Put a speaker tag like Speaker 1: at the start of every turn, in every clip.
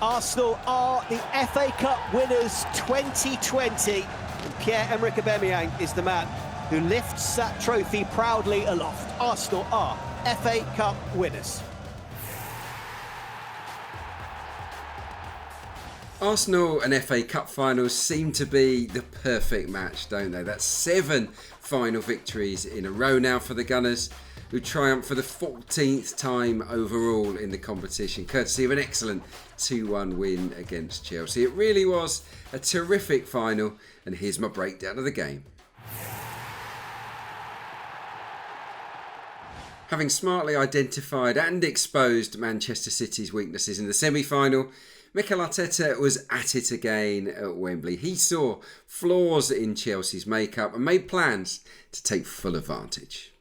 Speaker 1: Arsenal are the FA Cup winners 2020. And Pierre-Emerick Aubameyang is the man who lifts that trophy proudly aloft. Arsenal are FA Cup winners.
Speaker 2: Arsenal and FA Cup finals seem to be the perfect match, don't they? That's 7 final victories in a row now for the Gunners, who triumphed for the 14th time overall in the competition, courtesy of an excellent 2-1 win against Chelsea. It really was a terrific final, and here's my breakdown of the game. Having smartly identified and exposed Manchester City's weaknesses in the semi-final, Mikel Arteta was at it again at Wembley. He saw flaws in Chelsea's makeup and made plans to take full advantage.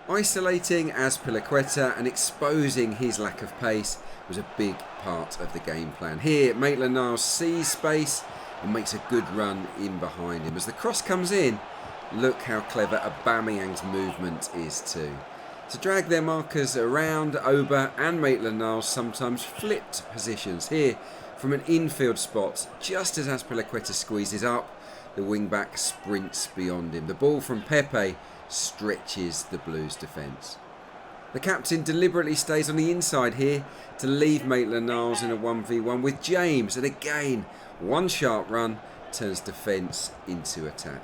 Speaker 2: Isolating Azpilicueta and exposing his lack of pace was a big part of the game plan. Here, Maitland-Niles sees space and makes a good run in behind him. As the cross comes in, look how clever Aubameyang's movement is too. To drag their markers around, Oba and Maitland-Niles sometimes flipped positions. Here, from an infield spot, just as Azpilicueta squeezes up, the wing-back sprints beyond him. The ball from Pepe stretches the Blues' defence. The captain deliberately stays on the inside here to leave Maitland-Niles in a 1v1 with James, and again, one sharp run turns defence into attack.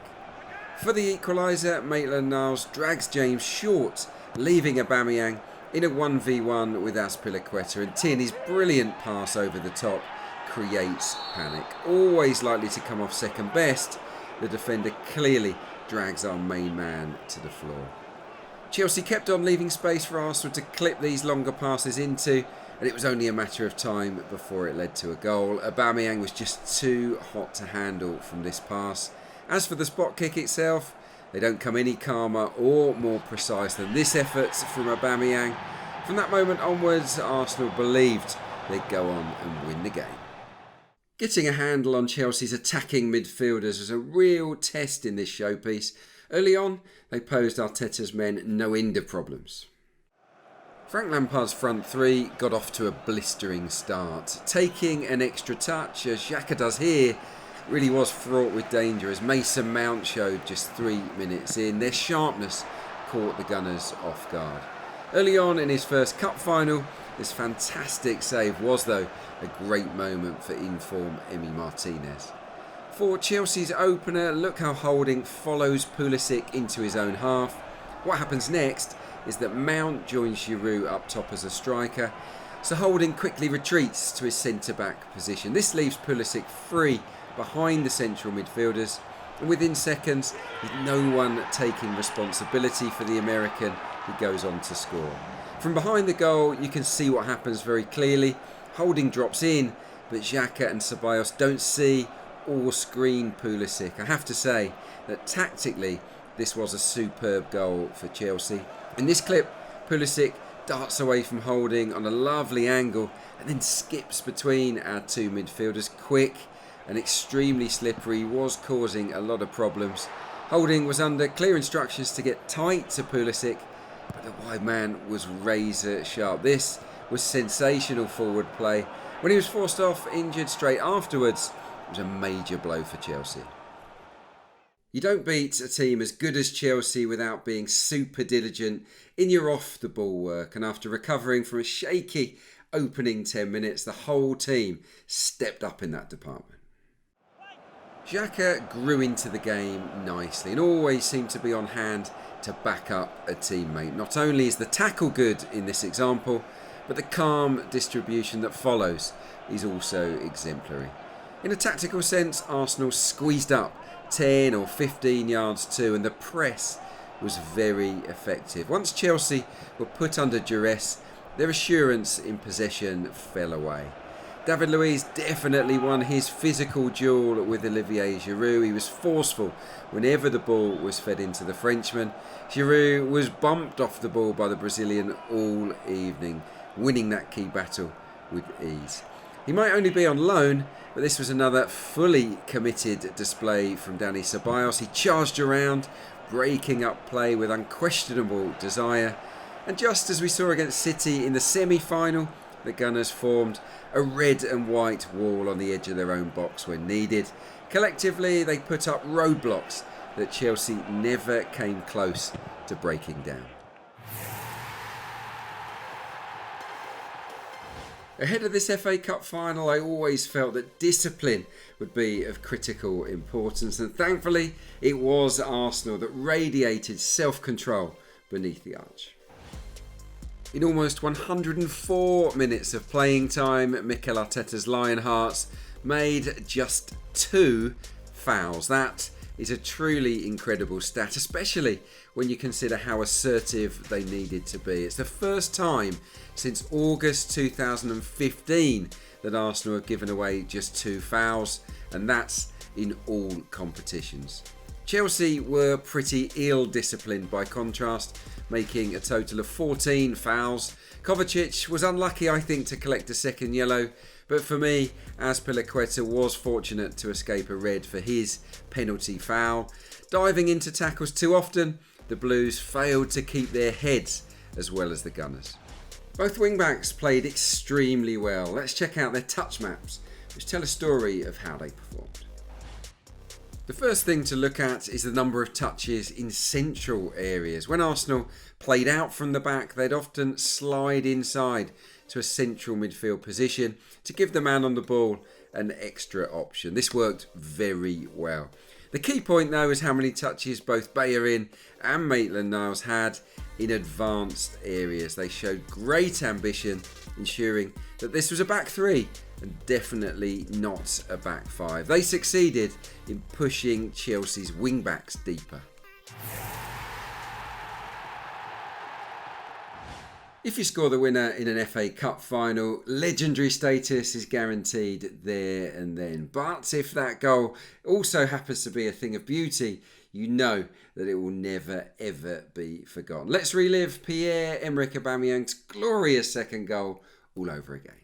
Speaker 2: For the equaliser, Maitland-Niles drags James short, leaving Aubameyang in a 1v1 with Azpilicueta, and Tierney's brilliant pass over the top creates panic. Always likely to come off second best, the defender clearly drags our main man to the floor. Chelsea kept on leaving space for Arsenal to clip these longer passes into, and it was only a matter of time before it led to a goal. Aubameyang was just too hot to handle from this pass. As for the spot kick itself, they don't come any calmer or more precise than this effort from Aubameyang. From that moment onwards, Arsenal believed they'd go on and win the game. Getting a handle on Chelsea's attacking midfielders was a real test in this showpiece. Early on, they posed Arteta's men no end of problems. Frank Lampard's front three got off to a blistering start. Taking an extra touch, as Xhaka does here, really was fraught with danger, as Mason Mount showed just 3 minutes in. Their sharpness caught the Gunners off guard. Early on in his first cup final, this fantastic save was, though, a great moment for in-form Emi Martinez. For Chelsea's opener, look how Holding follows Pulisic into his own half. What happens next is that Mount joins Giroud up top as a striker, so Holding quickly retreats to his centre-back position. This leaves Pulisic free behind the central midfielders, and within seconds, with no one taking responsibility for the American, he goes on to score. From behind the goal, you can see what happens very clearly. Holding drops in, but Xhaka and Ceballos don't see or screen Pulisic. I have to say that tactically, this was a superb goal for Chelsea. In this clip, Pulisic darts away from Holding on a lovely angle and then skips between our two midfielders. Quick and extremely slippery, was causing a lot of problems. Holding was under clear instructions to get tight to Pulisic, but the wide man was razor sharp. This was sensational forward play. When he was forced off injured straight afterwards, it was a major blow for Chelsea. You don't beat a team as good as Chelsea without being super diligent in your off-the-ball work, and after recovering from a shaky opening 10 minutes, the whole team stepped up in that department. Xhaka grew into the game nicely and always seemed to be on hand to back up a teammate. Not only is the tackle good in this example, but the calm distribution that follows is also exemplary. In a tactical sense, Arsenal squeezed up 10 or 15 yards too, and the press was very effective. Once Chelsea were put under duress, their assurance in possession fell away. David Luiz definitely won his physical duel with Olivier Giroud. He was forceful whenever the ball was fed into the Frenchman. Giroud was bumped off the ball by the Brazilian all evening, winning that key battle with ease. He might only be on loan, but this was another fully committed display from Dani Ceballos. He charged around, breaking up play with unquestionable desire. And just as we saw against City in the semi-final, the Gunners formed a red and white wall on the edge of their own box when needed. Collectively, they put up roadblocks that Chelsea never came close to breaking down. Ahead of this FA Cup final, I always felt that discipline would be of critical importance, and thankfully it was Arsenal that radiated self-control beneath the arch. In almost 104 minutes of playing time, Mikel Arteta's Lionhearts made just 2 fouls. That is a truly incredible stat, especially when you consider how assertive they needed to be. It's the first time since August 2015 that Arsenal have given away just 2 fouls, and that's in all competitions. Chelsea were pretty ill-disciplined by contrast, making a total of 14 fouls. Kovacic was unlucky, I think, to collect a second yellow, but for me, Azpilicueta was fortunate to escape a red for his penalty foul. Diving into tackles too often, the Blues failed to keep their heads as well as the Gunners. Both wing-backs played extremely well. Let's check out their touch maps, which tell a story of how they performed. The first thing to look at is the number of touches in central areas. When Arsenal played out from the back, they'd often slide inside to a central midfield position to give the man on the ball an extra option. This worked very well. The key point though is how many touches both Bellerin and Maitland-Niles had in advanced areas. They showed great ambition, ensuring that this was a back 3 and definitely not a back 5. They succeeded in pushing Chelsea's wing-backs deeper. If you score the winner in an FA Cup final, legendary status is guaranteed there and then. But if that goal also happens to be a thing of beauty, you know that it will never ever be forgotten. Let's relive Pierre-Emerick Aubameyang's glorious second goal all over again.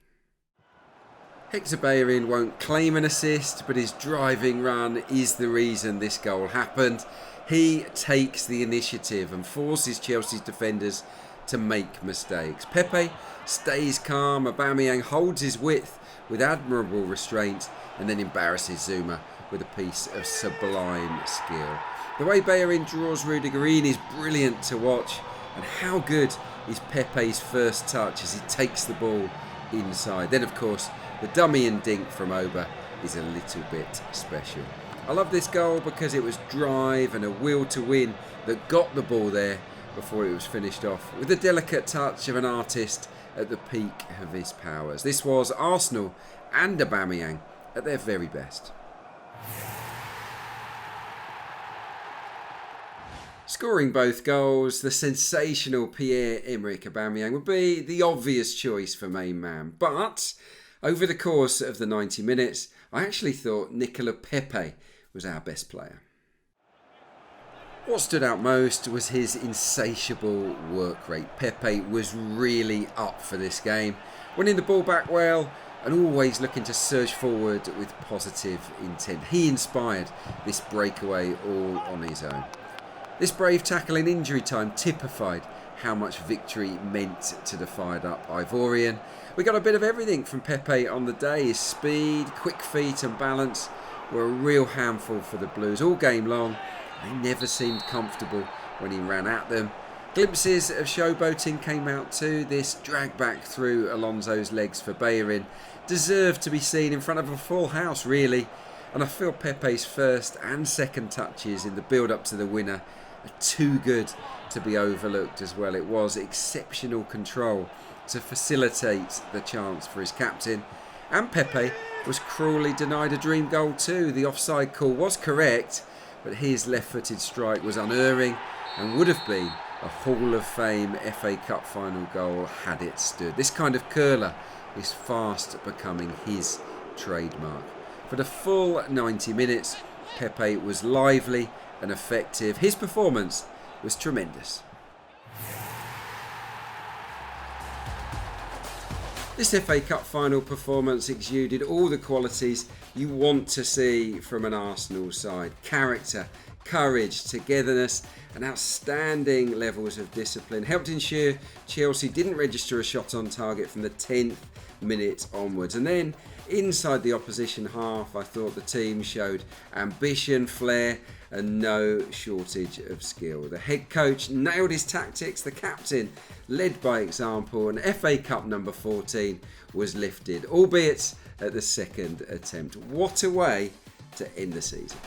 Speaker 2: Hector Bellerin won't claim an assist, but his driving run is the reason this goal happened. He takes the initiative and forces Chelsea's defenders to make mistakes. Pepe stays calm, Aubameyang holds his width with admirable restraint and then embarrasses Zuma with a piece of sublime skill. The way Bellerin draws Rudiger in is brilliant to watch, and how good is Pepe's first touch as he takes the ball inside. Then of course the dummy and dink from Oba is a little bit special. I love this goal because it was drive and a will to win that got the ball there before it was finished off with the delicate touch of an artist at the peak of his powers. This was Arsenal and Aubameyang at their very best. Scoring both goals, the sensational Pierre-Emerick Aubameyang would be the obvious choice for main man, but over the course of the 90 minutes, I actually thought Nicolas Pepe was our best player. What stood out most was his insatiable work rate. Pepe was really up for this game, winning the ball back well and always looking to surge forward with positive intent. He inspired this breakaway all on his own. This brave tackle in injury time typified how much victory meant to the fired up Ivorian. We got a bit of everything from Pepe on the day. His speed, quick feet and balance were a real handful for the Blues all game long. They never seemed comfortable when he ran at them. Glimpses of showboating came out too. This drag back through Alonso's legs for Bellerin deserved to be seen in front of a full house really. And I feel Pepe's first and second touches in the build-up to the winner are too good to be overlooked as well. It was exceptional control to facilitate the chance for his captain. And Pepe was cruelly denied a dream goal too. The offside call was correct, but his left-footed strike was unerring and would have been a Hall of Fame FA Cup final goal had it stood. This kind of curler is fast becoming his trademark. For the full 90 minutes, Pepe was lively and effective. His performance was tremendous. This FA Cup final performance exuded all the qualities you want to see from an Arsenal side. Character, courage, togetherness and outstanding levels of discipline helped ensure Chelsea didn't register a shot on target from the 10th minute onwards. And then inside the opposition half, I thought the team showed ambition, flair and no shortage of skill. The head coach nailed his tactics, the captain led by example, and FA Cup number 14 was lifted, albeit at the second attempt. What a way to end the season.